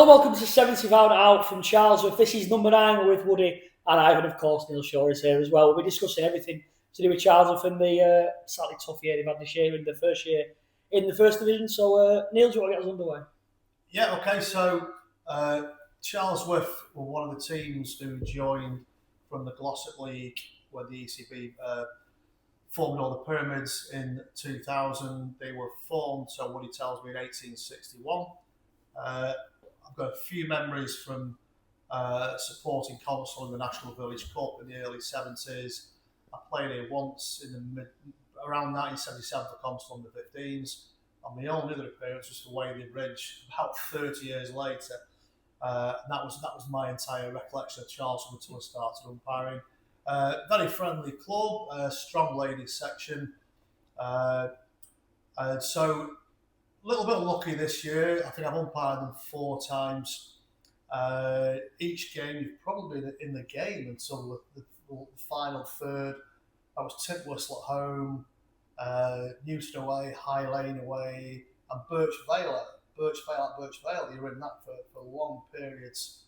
Hello, welcome to 70 Round Out from Charlesworth. This is number 9. We're with Woody and Ivan, of course. Neil Shaw is here as well. We'll be discussing everything to do with Charlesworth and the slightly tough year they've had this year in the first year in the First Division. So, Neil, do you want to get us underway? Yeah, okay. So, Charlesworth were one of the teams who joined from the Glossop League when the ECB formed all the pyramids in 2000. They were formed, so Woody tells me, in 1861. I've got a few memories from supporting Console in the National Village Cup in the early 70s. I played here once around 1977 for Console under 15s. And my only other appearance was for Whaley Bridge about 30 years later. And that was my entire recollection of Charlesworth until I started umpiring. Very friendly club, strong ladies section. So a little bit lucky this year. I think I've umpired them 4 times. Each game, you've probably been in the game until the final third. That was Tintwistle at home, Newton away, High Lane away, and Birch Vale at Birch Vale. You were in that for long periods.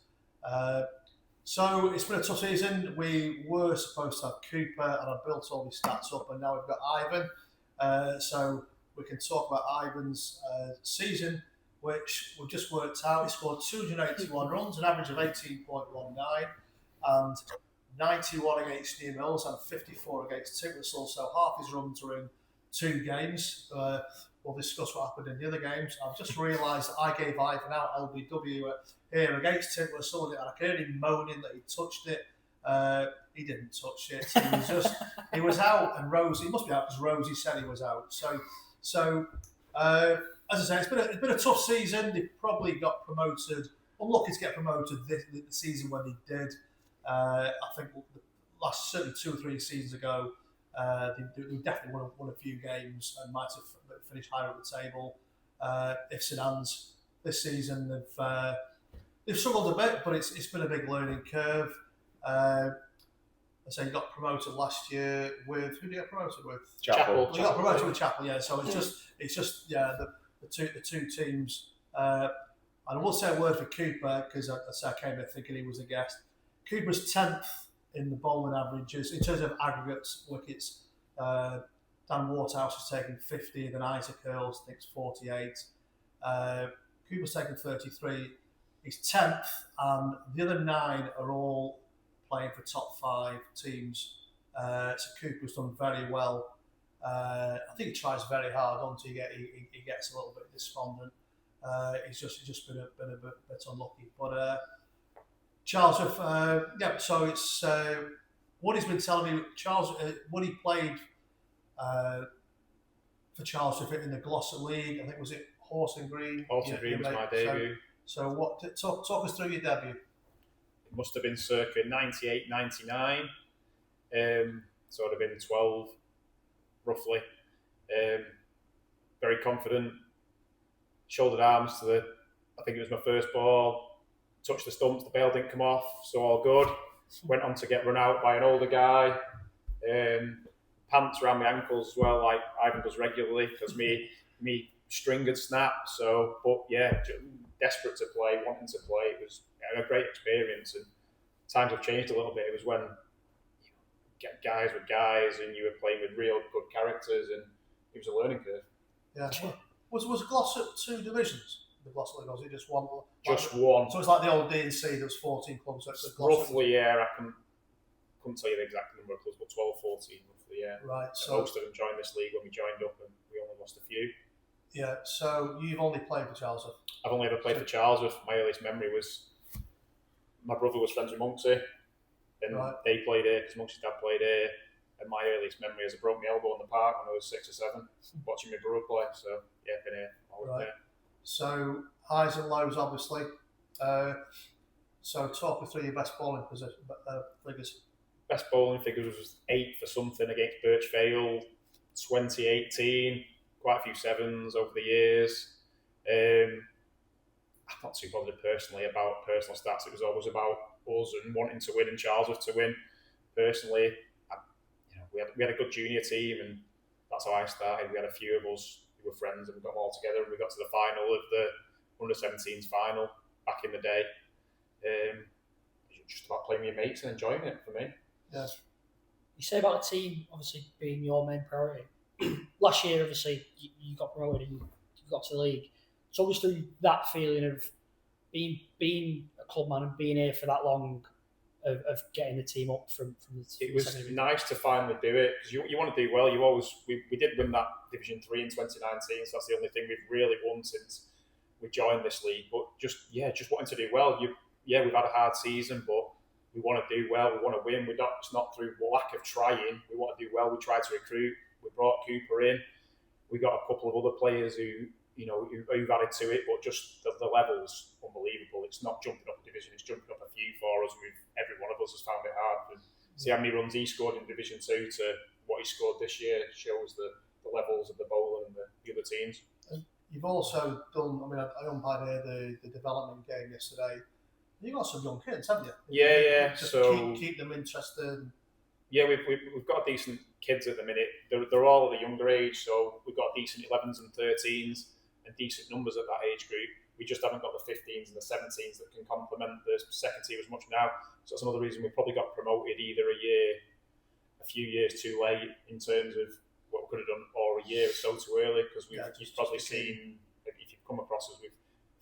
So it's been a tough season. We were supposed to have Cooper, and I built all these stats up, and now we've got Ivan. So we can talk about Ivan's season, which we've just worked out. He scored 281 runs, an average of 18.19, and 91 against New Mills and 54 against Tintwistle. So half his runs were in 2 games. We'll discuss what happened in the other games. I've just realised that I gave Ivan out LBW here against Tintwistle, and I heard him moaning that he touched it. He didn't touch it. He was out, and Rosie, he must be out because Rosie said he was out. So as I say, it's been a tough season. They probably got promoted, unlucky to get promoted the season when they did. I think the last certainly 2 or 3 seasons ago, they definitely won a few games and might have finished higher up the table. If St Anne's this season they've struggled a bit, but it's been a big learning curve. I say you got promoted last year with, who did you get promoted with? Chapel. You got promoted with Chapel, yeah. So it's just the two teams. And I will say a word for Cooper because I came here thinking he was a guest. Cooper's 10th in the bowling averages in terms of aggregates wickets. Dan Waterhouse has taken 50, then Isaac Earls I think it's 48. Cooper's taken 33. He's 10th, and the other 9 are all playing for top 5 teams. So Cooper's done very well. I think he tries very hard until he gets a little bit despondent. He's just been a bit unlucky, but. Charlesworth, so it's Woody's been telling me Woody played for Charlesworth in the Glossop League. I think was it Horse and Green? Horse and Green was my debut. So what? Talk us through your debut. It must have been circa 98, 99. So I'd have been 12, roughly. Very confident. Shouldered arms to I think it was my first ball. Touched the stumps, the bail didn't come off, so all good. Went on to get run out by an older guy. Pants around my ankles as well, like Ivan does regularly, because me string had snapped. So, but yeah, desperate to play, wanting to play. It was a great experience, and times have changed a little bit. It was when guys were guys, and you were playing with real good characters, and it was a learning curve. Yeah. Was Glossop 2 divisions? The Glossop League, or was it just one? Just one. So it's like the old D&C, there was 14 clubs. Roughly, yeah. I couldn't tell you the exact number of clubs, but 12, 14 roughly, yeah. Right. So most of them joined this league when we joined up, and we only lost a few. Yeah. So you've only played for Charlesworth? I've only ever played for Charlesworth. My earliest memory was my brother was friends with Monksy, and they played here because Monksy's dad played here. And my earliest memory is I broke my elbow in the park when I was 6 or 7, watching my brother play. So yeah, been here. There. So highs and lows, obviously. So talk us through your best bowling figures. Best bowling figures was 8 for something against Birch Vale, 2018. Quite a few 7s over the years. I'm not too bothered personally about personal stats. It was always about us and wanting to win and Charlesworth to win. Personally, we had a good junior team, and that's how I started. We had a few of us who were friends, and we got them all together, and we got to the final of the under-17s final. back in the day. Just about playing with your mates and enjoying it for me. Yeah. You say about the team obviously being your main priority. Last year, obviously, you got promoted and you got to the league. So just through that feeling of being a clubman and being here for that long, of getting the team up from the it was nice to finally do it, because you want to do well. We did win that Division 3 in 2019, so that's the only thing we've really won since we joined this league. But just wanting to do well. We've had a hard season, but we want to do well. We want to win. It's not through lack of trying. We want to do well. We tried to recruit. We brought Cooper in. We got a couple of other players who've added to it, but just the level's unbelievable. It's not jumping up a division, it's jumping up a few for us. Every one of us has found it hard. And see how many runs he scored in Division 2 to what he scored this year shows the levels of the bowler and the other teams. You've also done, I umpired here the development game yesterday. You've got some young kids, haven't you? Yeah. Just so keep them interested. Yeah, we've got decent kids at the minute. They're all at a younger age, so we've got decent 11s and 13s and decent numbers at that age group. We just haven't got the 15s and the 17s that can complement the second team as much now. So that's another reason we probably got promoted either a few years too late in terms of what we could have done, or a year or so too early, because you've probably seen, if you've come across us,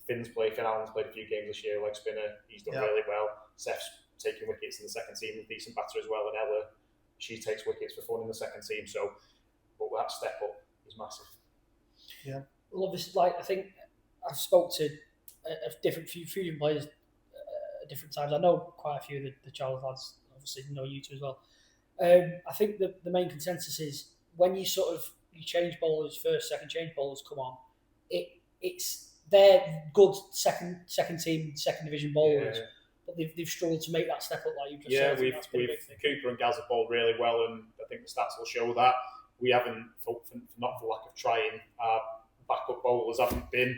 Finn Allen's played a few games this year, leg spinner, he's done really well. Seth's taking wickets in the second team, a decent batter as well, and Ella, she takes wickets for fun in the second team. So, but that step up is massive. Yeah. Well, obviously, I think I've spoke to a few players at different times. I know quite a few of the Charlesworth lads, obviously know you two as well. I think the main consensus is when you you change bowlers, first, second change bowlers come on, they're good second team, second division bowlers. Yeah. But they've struggled to make that step up, like you've just said. Cooper and Gaz have bowled really well, and I think the stats will show that. We haven't, not for lack of trying, our backup bowlers haven't been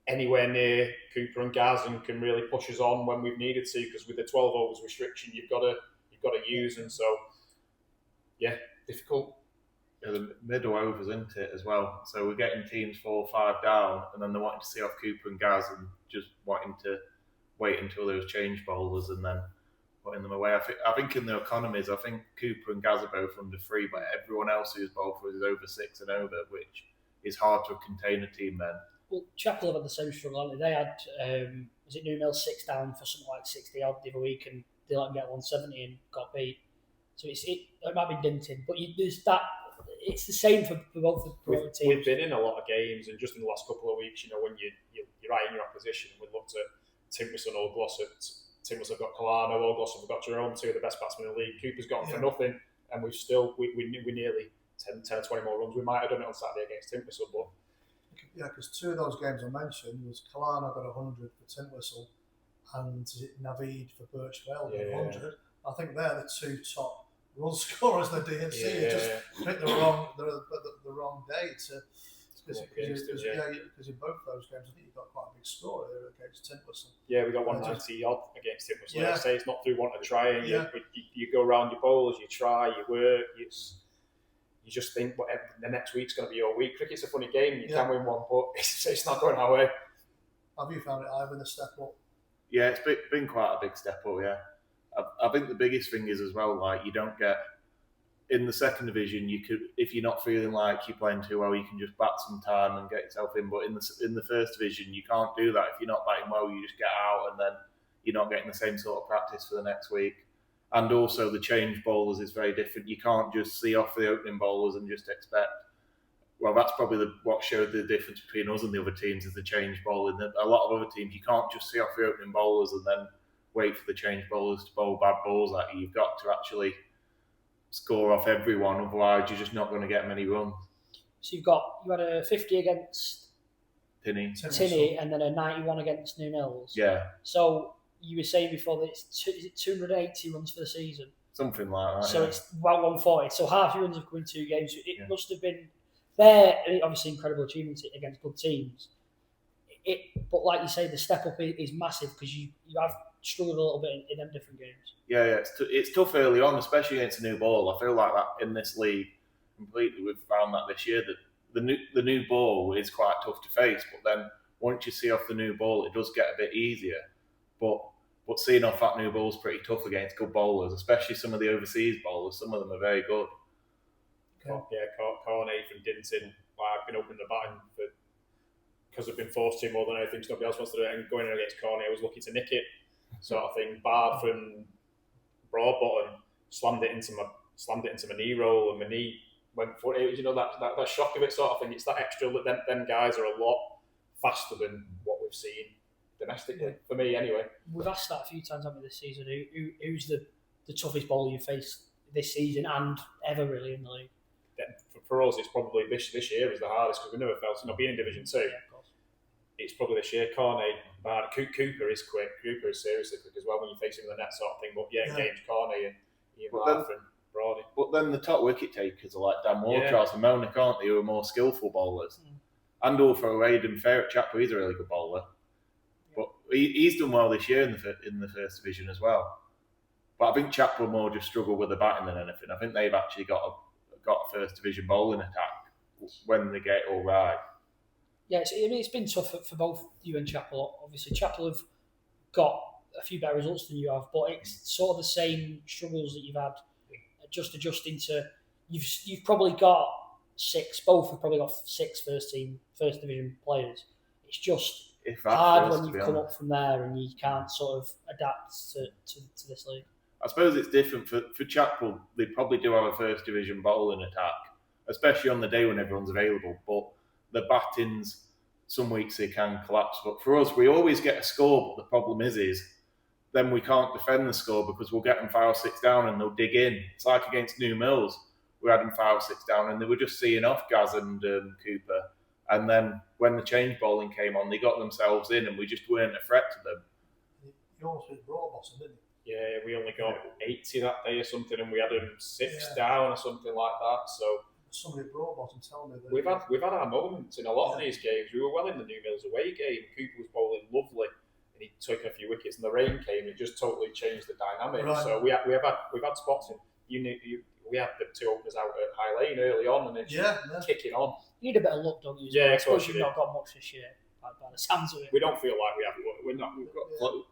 anywhere near Cooper and Gaz and can really push us on when we've needed to, because with the 12 overs restriction, you've got to use, and so difficult. Yeah, the middle overs, isn't it, as well? So we're getting teams 4 or 5 down, and then they're wanting to see off Cooper and Gaz and just wanting to wait until those change bowlers and then putting them away. I think in the economies, I think Cooper and Gaz are both under 3, but everyone else who's bowled for us is over 6 and over, which is hard to contain a team then. Well, Chapel have had the same struggle, haven't they? They had, was it Newmill 6 down for something like 60 odd the other week, and they let them get 170 and got beat. So it might be dinting, but there's that. It's the same for both the teams. We've been in a lot of games, and just in the last couple of weeks, when you're eyeing your opposition, we looked at Timpson or Glossop. Timpson have got Kalana, or Glossop have got Jerome, 2 of the best batsmen in the league. Cooper's got for nothing, and we nearly 10 or 20 more runs. We might have done it on Saturday against Timpson, but because 2 of those games I mentioned was Kalana got 100 for Tintwistle and Naveed for Birchvale 100. I think they're the 2 top run scorers in the DNC. You just picked the wrong day because in both those games I think you got quite a big score there against Tintwistle. Yeah, we got 190 odd against Tintwistle. Like I say, it's not through wanting to try. You go around your bowlers, you try, you work. You just think the next week's going to be your week. Cricket's a funny game. You can win one, but it's not going our way. Have you found it, Ivan, a step up? Yeah, it's been quite a big step up, yeah. I think the biggest thing is as well, like, you don't get in the second division. You could, if you're not feeling like you're playing too well, you can just bat some time and get yourself in. But in the first division, you can't do that. If you're not batting well, you just get out, and then you're not getting the same sort of practice for the next week. And also the change bowlers is very different. You can't just see off the opening bowlers and just expect. Well, that's probably what showed the difference between us and the other teams is the change bowling. A lot of other teams, you can't just see off the opening bowlers and then wait for the change bowlers to bowl bad balls at you. You've got to actually score off everyone, otherwise you're just not going to get many runs. So you had a 50 against Tinney and then a 91 against New Mills. Yeah. So you were saying before that it's 280 runs for the season. Something like that. So it's about 140. So half your runs have come in 2 games. It must have been there. Obviously, incredible achievements against good teams. But like you say, the step up is massive because you have struggled a little bit in them different games. Yeah. It's tough early on, especially against a new ball. I feel like that in this league completely. We've found that this year that the new ball is quite tough to face. But then once you see off the new ball, it does get a bit easier. But seeing off that new ball is pretty tough against good bowlers, especially some of the overseas bowlers. Some of them are very good. Yeah, Corney from Dinton. I've been opening the batting because I've been forced to more than anything. So nobody else wants to do it. And going in against Corney, I was lucky to nick it, sort of thing. Bard from Broadbottom slammed it into my knee roll, and my knee went for it. That shock of it, sort of thing. It's that extra. Them guys are a lot faster than what we've seen domestically. For me, anyway. We've asked that a few times haven't we, this season. Who's the toughest bowler you faced this season and ever really in the league? For us, it's probably this year is the hardest because we never felt being in Division 2. Yeah, of course. It's probably this year. Corney, Bard, Cooper is quick. Cooper is seriously quick as well when you face him in the net, sort of thing. But James Corney and Ian Bard and Brody. But then the top wicket takers are like Dan Ward-Charles and Melnick, aren't they? Who are more skillful bowlers. And also Aidan Fair at Chapel, he's a really good bowler. But he's done well this year in the first division as well. But I think Chapel more just struggle with the batting than anything. I think they've actually got a first division bowling attack when they get it all right. Yeah, it's been tough for both you and Chapel. Obviously, Chapel have got a few better results than you have, but it's sort of the same struggles that you've had. Just adjusting to you've probably got six. Both have probably got six first division players. It's just hard when you've come up from there and you can't sort of adapt to this league. I suppose it's different for Chapel. They probably do have a first division bowling attack, especially on the day when everyone's available. But the battings, some weeks they can collapse. But for us, we always get a score. But the problem is then we can't defend the score because we'll get them 5-6 down and they'll dig in. It's like against New Mills. We had them 5-6 down and they were just seeing off Gaz and Cooper. And then when the change bowling came on, they got themselves in and we just weren't a threat to them. You almost hit Broadbottom, didn't you? Yeah, we only got 80 that day or something, and we had them 6 down or something like that. So somebody at Broadbottom tell me that we've had our moments in a lot of these games. We were well in the New Mills away game. Cooper was bowling lovely, and he took a few wickets, and the rain came. It just totally changed the dynamic. Right. So we've had spots in. We had the two openers out at High Lane early on, and it's kicking on. You need a bit of luck, don't you? Yeah, I suppose you've not got much this year. By the sounds of it. We don't feel like we have.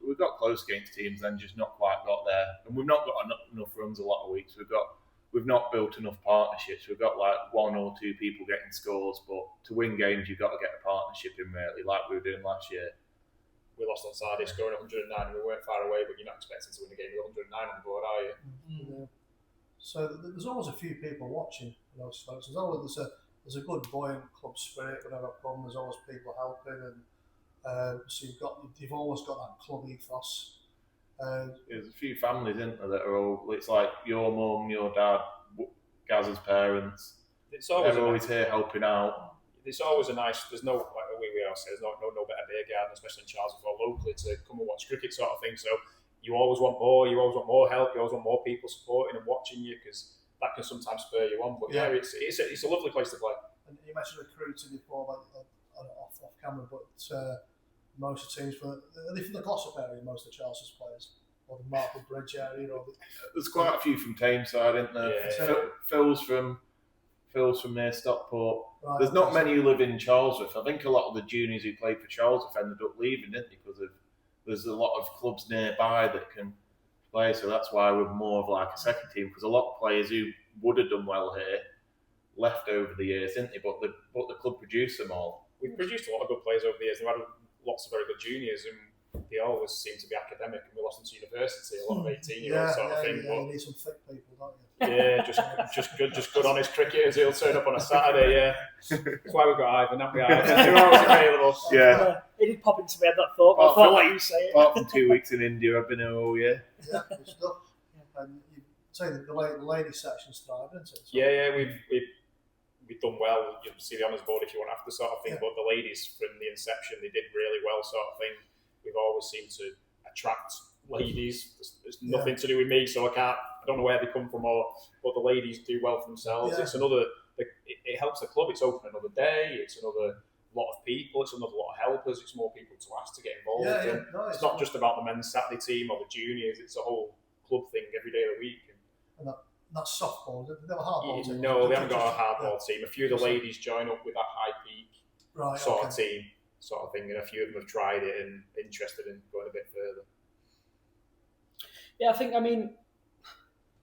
We've got close against teams, and just not quite got there. And we've not got enough runs a lot of weeks. We've not built enough partnerships. We've got like one or two people getting scores, but to win games, you've got to get a partnership in really, like we were doing last year. We lost on Saturday, scoring 109, and we weren't far away. But you're not expecting to win a game with 109 on the board, are you? Yeah. So there's always a few people watching those folks. There's a good buoyant club spirit. Whenever I come, there's always people helping, and so you've always got that club ethos. There's a few families, isn't there, that are all. It's like your mum, your dad, Gaz's parents. They're always here helping out. It's always a nice. There's no like we always say. There's no better beer garden, especially in Charlesworth or locally, to come and watch cricket sort of thing. So you always want more. You always want more help. You always want more people supporting and watching you because that can sometimes spur you on. But it's a lovely place to play. And you mentioned recruiting before, off camera, but most of the teams are they from the Glossop area, most of the Charlesworth players, or the Marple Bridge area, there's quite a few from Tameside, isn't there? Yeah. Phil's from near Stockport. Right, there's not many who live in Charlesworth. I think a lot of the juniors who played for Charlesworth ended up leaving, didn't they? Because there's a lot of clubs nearby that can play, so that's why we're more of like a second team. Because a lot of players who would have done well here left over the years, didn't they? But the club produced them all. We've produced a lot of good players over the years. We've had lots of very good juniors, and they always seem to be academic. And we lost them to university, a lot of 18-year-olds sort of thing. Yeah, you need some thick people, don't you? Yeah, just good, honest cricketers. He'll turn up on a Saturday. Yeah, that's why we've got Ivan. Haven't we? Ivan? They're always available. Yeah, it did pop into my head that thought. But I thought, like you say, apart from 2 weeks in India, I've been here all year. Yeah, good stuff. And you say the ladies section's thriving, isn't it? So yeah, we've done well. You'll see the honours board if you want after sort of thing. But the ladies from the inception, they did really well, sort of thing. We've always seemed to attract ladies. There's nothing to do with me, so I don't know where they come from, but the ladies do well for themselves. Yeah. It's another. It helps the club. It's open another day. It's another lot of people. It's another lot of helpers. It's more people to ask to get involved. It's not just about the men's Saturday team or the juniors. It's a whole club thing every day of the week. And that's softball. They have a hardball team. No, they haven't got a hardball team. A few of the ladies join up with that high peak of team. sort of thing, and a few of them have tried it and interested in going a bit further. Yeah, I think, I mean,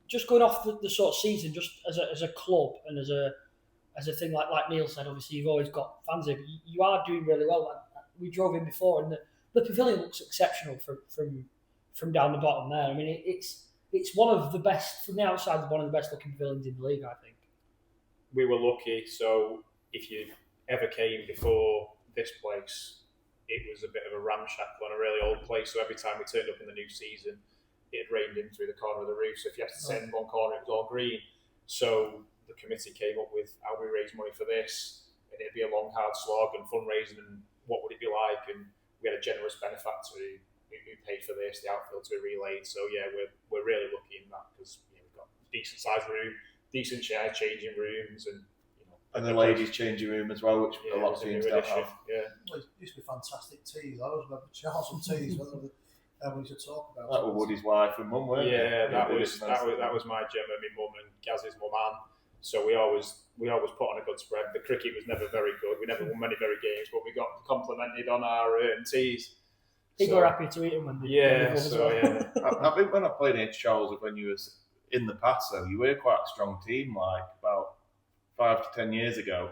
just going off the sort of season, just as a club and as a thing, like Neil said, obviously you've always got fans here, but you are doing really well. We drove in before, and the pavilion looks exceptional from down the bottom there. I mean, it's one of the best, from the outside, one of the best looking pavilions in the league, I think. We were lucky, so if you ever came before this place, it was a bit of a ramshackle and a really old place, so every time we turned up in the new season, it rained in through the corner of the roof, so if you had to sit in one corner, it was all green. So the committee came up with how we raise money for this, and it'd be a long, hard slog and fundraising, and what would it be like, and we had a generous benefactor who paid for this, the outfield to be relayed. So yeah, we're really lucky in that, because we've got a decent sized room, decent changing rooms, and and the ladies' changing room as well, which a lot of teams don't have. Yeah, well, it used to be fantastic tea. Those were Charlesworth teas. We should talk about that. Was Woody's wife and mum, weren't yeah, they? that was my Gemma, my mum, and Gaz's mum, Anne. So we always put on a good spread. The cricket was never very good. We never won many very games, but we got complimented on our teas. People were happy to eat them when they I think when I played against Charlesworth, when you was in the past, though, you were quite a strong team, like about 5 to 10 years ago.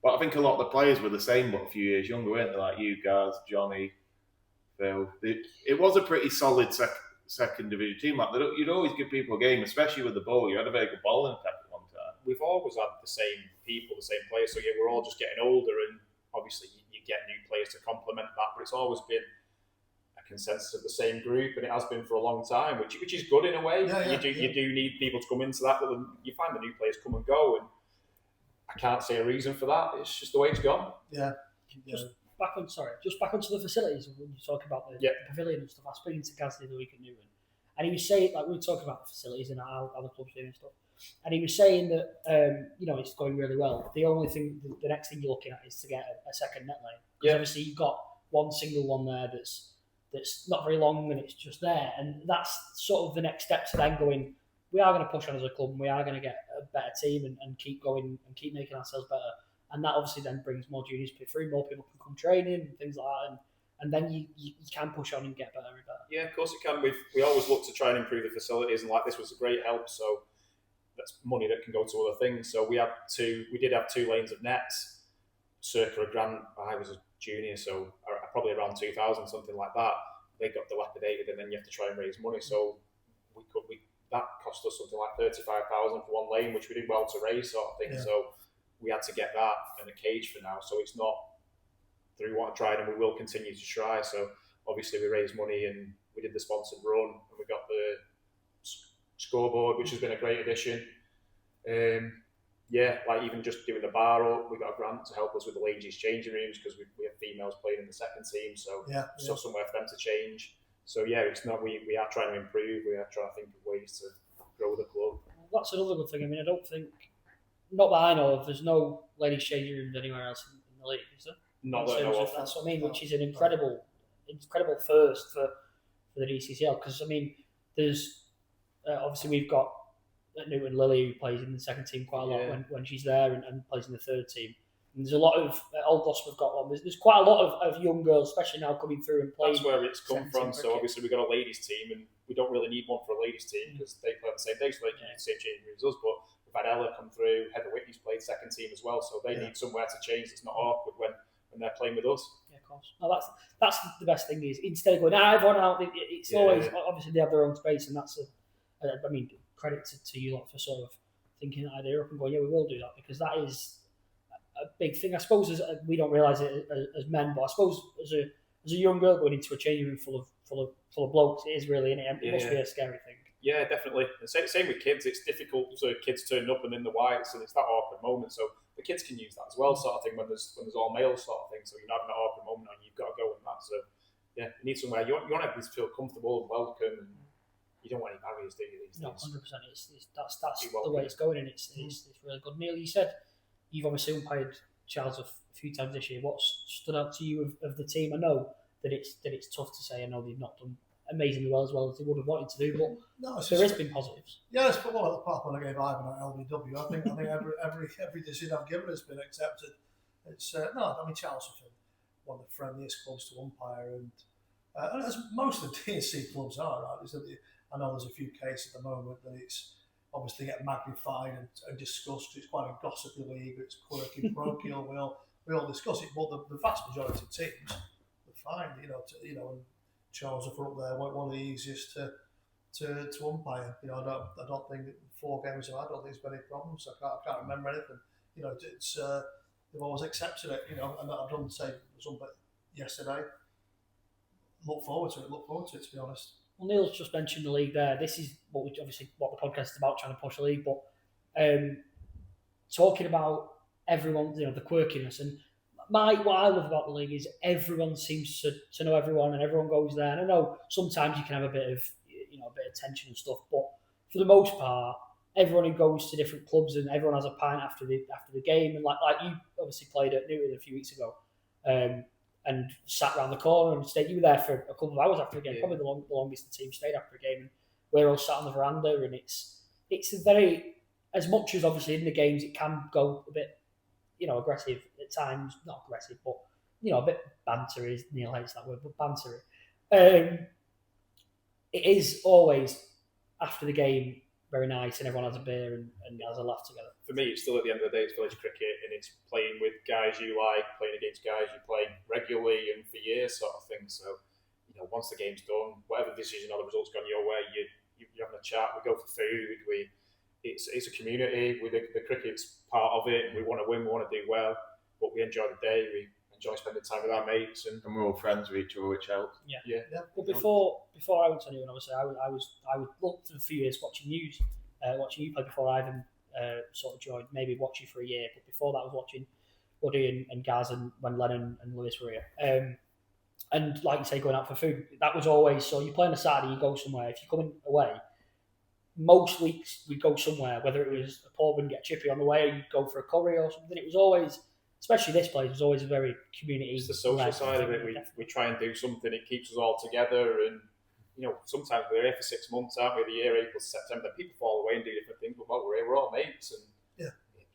But I think a lot of the players were the same, but a few years younger, weren't they? Like you guys, Johnny, Phil. It was a pretty solid second division team. Like you'd always give people a game, especially with the ball. You had a very good bowling attack at one time. We've always had the same people, the same players. So yeah, we're all just getting older, and obviously you get new players to complement that. But it's always been a consensus of the same group, and it has been for a long time, which is good in a way. You do need people to come into that, but you find the new players come and go, and I can't see a reason for that. It's just the way it's gone. Yeah. Just back onto the facilities when you talk about the pavilion and stuff. I was speaking to Gaz the other week at Newton, and he was saying, like, we were talking about the facilities and how the club's doing and stuff, and he was saying that it's going really well. The only thing, the next thing you're looking at is to get a second net lane, because obviously you've got one single one there that's not very long and it's just there, and that's sort of the next step to then going, we are going to push on as a club and we are going to get a better team and keep going and keep making ourselves better. And that obviously then brings more juniors through, more people can come training and things like that. And then you can push on and get better and better. Yeah, of course it can. We always look to try and improve the facilities, and like this was a great help. So that's money that can go to other things. So we did have 2 lanes of nets, circa a grand. I was a junior, so probably around 2000, something like that. They got dilapidated, and then you have to try and raise money. So that cost us something like 35,000 for one lane, which we did well to raise, sort of thing. Yeah. So we had to get that and a cage for now. So it's not through what I tried, and we will continue to try. So obviously we raised money and we did the sponsored run, and we got the scoreboard, which has been a great addition. Like even just doing the bar up, we got a grant to help us with the ladies' changing rooms, because we have females playing in the second team, so somewhere for them to change. So yeah, it's not. We are trying to improve. We are trying to think of ways to grow the club. That's another good thing. I mean, I don't think, not that I know of, there's no ladies' changing rooms anywhere else in the league, is there? Not that I know of. That's what I mean, which is an incredible first for the DCCL. Because I mean, there's obviously we've got Newton Lily, who plays in the second team quite a lot when she's there and plays in the third team. And there's a lot of Old Gloucester have got one. There's quite a lot of young girls, especially now, coming through and playing. That's where it's come from. So obviously we've got a ladies team, and we don't really need one for a ladies team because they play on the same day, so they can use the same changing rooms as us. But we've had Ella come through. Heather Whitney's played second team as well, so they need somewhere to change. It's not awkward when they're playing with us. Yeah, of course. No, that's the best thing is, instead of going everyone out, it's always obviously they have their own space, and that's I mean, credit to you lot for sort of thinking that idea up and going, we will do that, because that is a big thing. I suppose we don't realise it as men, but I suppose as a young girl going into a changing room full of blokes, it is really, it must be a scary thing. Yeah, definitely. And same with kids. It's difficult. So kids turning up and in the whites, and it's that awkward moment. So the kids can use that as well, sort of thing. When there's all male sort of thing, so you're not having that awkward moment, and you've got to go with that. So yeah, you need somewhere. You want everyone to feel comfortable and welcome. And you don't want any barriers, do you? These no, 100%. That's the way it's going, and it's really good. Neil, you said you've obviously umpired Charlesworth a few times this year. What's stood out to you of the team? I know that it's tough to say. I know they've not done amazingly well as they would have wanted to do, but there has been positives. Yeah, it's put one at the park when I gave Ivan at LBW. I think every decision I've given has been accepted. It's Charlesworth one of the friendliest clubs to umpire, and as most of the DNC clubs are, right? I know there's a few cases at the moment that it's obviously get magnified and discussed. It's quite a gossipy league. It's quirky, parochial. We all discuss it, but the vast majority of teams are fine. And Charlesworth are up there, one of the easiest to umpire. I don't think that 4 games I don't think there's been any problems. I can't remember anything. It's they've always accepted it. And I've done the same something yesterday. Look forward to it. To be honest. Well, Neil's just mentioned the league there. This is what the podcast is about, trying to push the league. But talking about everyone, the quirkiness, and what I love about the league is everyone seems to know everyone, and everyone goes there. And I know sometimes you can have a bit of tension and stuff, but for the most part, everyone who goes to different clubs and everyone has a pint after the game, and like you obviously played at Newton a few weeks ago. And sat around the corner and stayed. You were there for a couple of hours after a game, probably the longest the team stayed after a game. And we're all sat on the veranda, and it's a very, as much as obviously in the games it can go a bit, aggressive at times. Not aggressive, but a bit bantery. Neil hates that word, but bantery. It is always after the game very nice, and everyone has a beer and has a laugh together. For me, it's still at the end of the day, it's village cricket, and it's playing with guys you like, playing against guys you play regularly and for years, sort of thing. So, once the game's done, whatever decision or the result's gone your way, you're having a chat. We go for food. It's a community. The cricket's part of it. We want to win. We want to do well, but we enjoy the day. We enjoy spending time with our mates, and we're all friends with each other, which helps. Yeah. But before I went to Newton, obviously I was looked for a few years watching you play before I even sort of joined. Maybe watch you for a year, but before that I was watching Woody and Gaz and when Lennon and Lewis were here. And like you say, going out for food, that was always so. You play on a Saturday, you go somewhere. If you're coming away, most weeks we'd go somewhere, whether it was a pub and get a chippy on the way, or you'd go for a curry or something. It was always, especially this place, was always a very community. It's the social side of it. We try and do something. It keeps us all together, and sometimes we're here for 6 months, aren't we? The year April to September, people fall away and do different things. But while we're here, we're all mates, and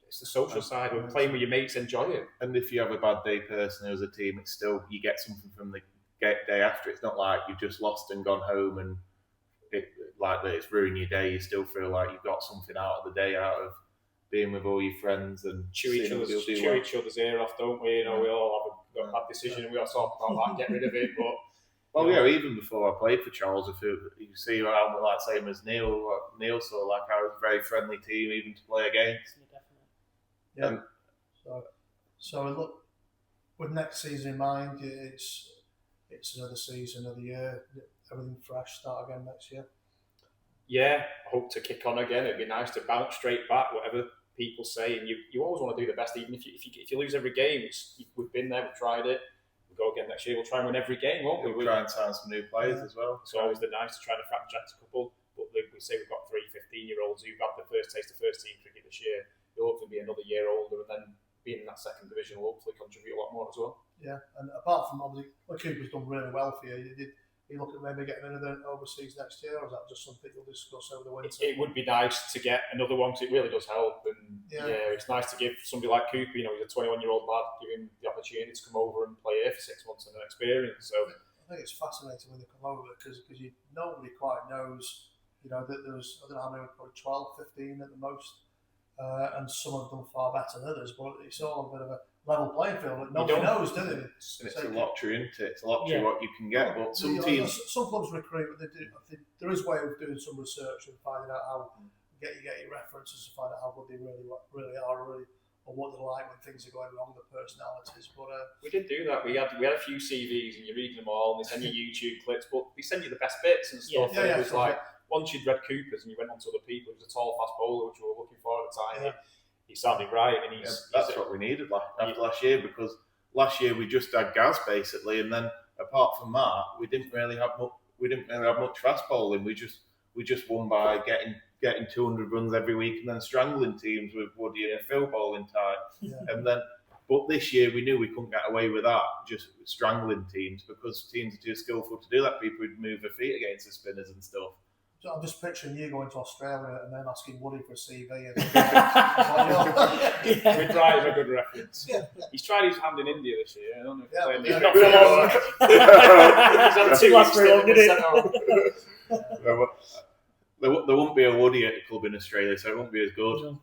it's the social side. We're playing with your mates, enjoy it. And if you have a bad day personally as a team, it's still you get something from the day after. It's not like you've just lost and gone home and it's ruined your day. You still feel like you've got something out of the day, out of being with all your friends and chew each other's ear off, don't we? We all have a bad decision, and we all talk about that, get rid of it. But even before I played for Charlesworth, you see how I'm same as Neil. Neil saw I was a very friendly team even to play against. Yeah, definitely. Yeah. So look, with next season in mind, it's another season, another year, everything fresh, start again next year. Yeah, I hope to kick on again. It'd be nice to bounce straight back, whatever people say, and you always want to do the best, even if you lose every game. We've been there, we've tried it. We'll go again next year. We'll try and win every game, won't we? We'll try and sign some new players as well. It's always nice to try and franchise a couple. But we say we've got 3 15-year-olds who've got the first taste of first team cricket this year. They'll hopefully be another year older, and then being in that second division will hopefully contribute a lot more as well. Yeah, and apart from obviously, Cooper's done really well for you. You look at maybe getting another overseas next year, or is that just something you'll discuss over the winter? It would be nice to get another one because it really does help. And it's nice to give somebody like Cooper, he's a 21-year-old lad, give him the opportunity to come over and play here for 6 months and an experience. So I think it's fascinating when they come over because nobody quite knows, that there's, I don't know how many, probably 12, 15 at the most, and some of them far better than others, but it's all a bit of a level playing field that nobody knows, do they? And it's a lottery, isn't it? It's a lottery what you can get. But some teams, some clubs recruit, but there is a way of doing some research and finding out how get your references to find out how good they really are, or what they're like when things are going wrong, the personalities. But we did do that. We had a few CVs, and you're reading them all, and they send you YouTube clips, but they send you the best bits and stuff. It was like once you'd read Cooper's and you went on to other people, he was a tall, fast bowler, which we were looking for at the time. He sounded right, and that's what we needed after last year, because last year we just had Gaz basically, and then apart from that, we didn't really have much fast bowling. We just won by getting 200 runs every week, and then strangling teams with Woody and Phil bowling tight. And then, but this year we knew we couldn't get away with that, just strangling teams, because teams are too skillful to do that. People would move their feet against the spinners and stuff. I'm just picturing you going to Australia and then asking Woody for a CV. And We'd write him a good reference. Yeah. He's tried his hand in India this year. I don't know if Yeah, not for long. He's had 2 weeks There won't be a Woody at the club in Australia, so it won't be as good.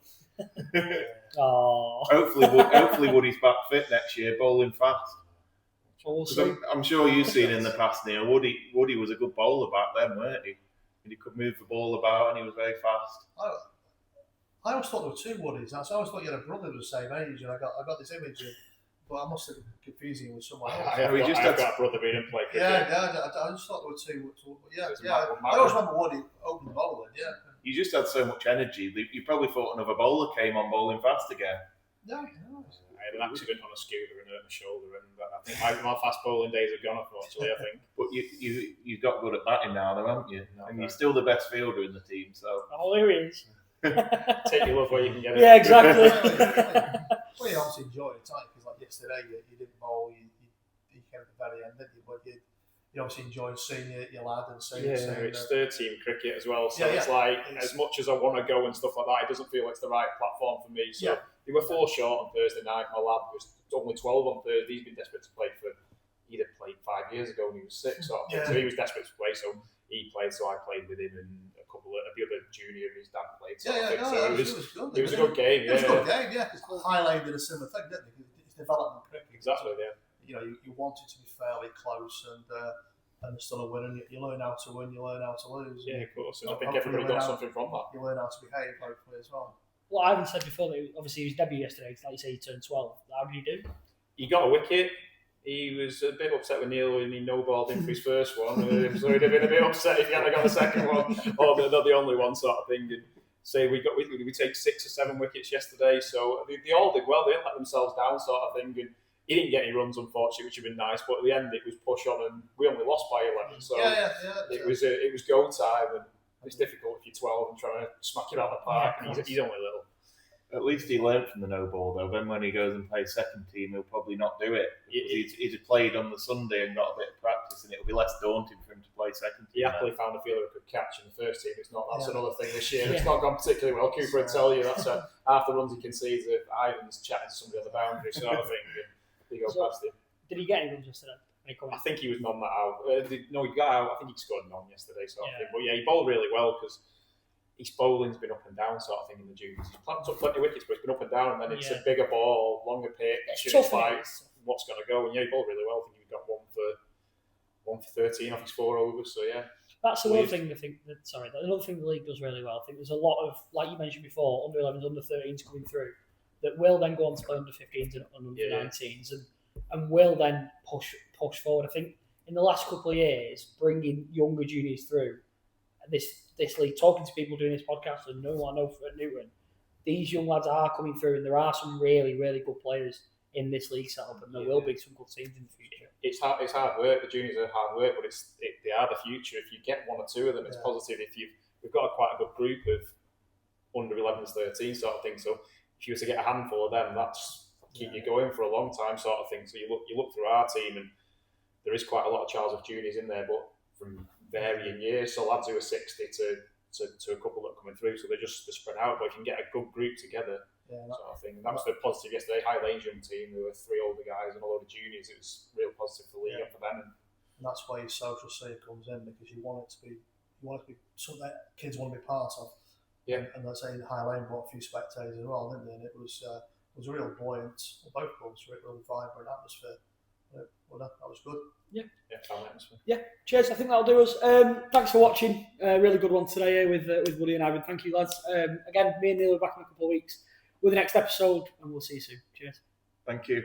Hopefully Woody's back fit next year, bowling fast. I'm sure you've seen in the past, Neil, Woody was a good bowler back then, weren't he? And he could move the ball about and he was very fast. I always thought there were 2 Woodies. I always thought you had a brother of the same age, and I got this image, but I must have been confusing you with someone else. I've got a brother being in play cricket. I just thought there were 2. I always remember Woody open bowling. Yeah. You just had so much energy. You probably thought another bowler came on bowling fast again. No. I had an accident on a scooter and hurt my shoulder, and I think my fast bowling days are gone, unfortunately. I think. But you got good at batting now, though, haven't you? No, and you're still the best fielder in the team. So. Oh, here he is. Take your love where you can get it. Yeah, exactly. Well, you obviously enjoy it, because like yesterday you didn't bowl, you came at the very end, didn't you? But you obviously enjoyed seeing your lad and seeing. It's third team cricket as well, so it's like as much as I want to go and stuff like that, it doesn't feel it's the right platform for me. So they were 4 short on Thursday night. My lad was only 12 on Thursday. He's been desperate to play he'd played 5 years ago when he was 6, so he was desperate to play. So he played, so I played with him, and a couple of the other junior and his dad played. So it was good. It was a good game. It was a good game, yeah. Highline did a similar thing, didn't it? It's development cricket. Exactly, yeah. You want it to be fairly close, and there's still a win, and you learn how to win, you learn how to lose. Yeah, of course. And I think everybody got something from that. You learn how to behave, hopefully, as well. Well, I haven't said before that obviously he was debut yesterday. Like you say, he turned 12. How did he do? He got a wicket. He was a bit upset with Neil when he no-balled him for his first one. So he'd have been a bit upset if he hadn't got the second one, or not the only one, sort of thing. And say we take 6 or 7 wickets yesterday, so they all did well. They didn't let themselves down, sort of thing. And he didn't get any runs, unfortunately, which would have been nice. But at the end, it was push on, and we only lost by 11. So it was go time, and it's difficult if you're 12 and trying to smack it out of the park. And he's only little. At least he learned from the no ball, though. Then when he goes and plays second team, he'll probably not do it. He's played on the Sunday and got a bit of practice, and it'll be less daunting for him to play second team. He happily found a fielder who could catch in the first team. It's not. That's another thing this year. It's not gone particularly well. Cooper would tell you that's half the runs he concedes if Ivan's chatting to somebody on the boundary, sort of thing. And he goes past him. Did he get any runs yesterday? I think he was none that out. No, he got out. I think he scored none yesterday, sort of thing. But he bowled really well because his bowling's been up and down, sort of thing, in the juniors. He's took plenty of wickets, but it's been up and down, and then it's a bigger ball, longer pitch. It's like what's going to go. And he bowled really well. I think he got one for 13 off his 4 overs. So that's another thing. I think another thing the league does really well. I think there's a lot of, like you mentioned before, under 11s, under 13s coming through that will then go on to play under 15s and under 19s, and will then push forward. I think in the last couple of years, bringing younger juniors through this league, talking to people doing this podcast, and no one I know at Newton, these young lads are coming through, and there are some really, really good players in this league setup, and there will be some good teams in the future. It's hard work. The juniors are hard work, but they are the future. If you get 1 or 2 of them, it's positive. We've got quite a good group of under 11s, 13 sort of thing. So if you were to get a handful of them, that's keep you going for a long time, sort of thing. So you look through our team, and there is quite a lot of Charlesworth juniors in there, but from varying years. So lads who are 60 to a couple that are coming through. So they're spread out, but if you can get a good group together. Sort of thing. That was the positive yesterday. High Lane's young team, there were 3 older guys and a load of juniors. It was real positive for the league and for them. And that's why your social circle comes in, because you want it to be something that kids want to be part of. Yeah. And let's say High Lane brought a few spectators as well, didn't they? And it was a real buoyant, both clubs, really vibrant atmosphere. That was good. Cheers. I think that'll do us. Thanks for watching. Really good one today with Woody and Ivan. Thank you, lads. Again, me and Neil are back in a couple of weeks with the next episode, and we'll see you soon. Cheers. Thank you.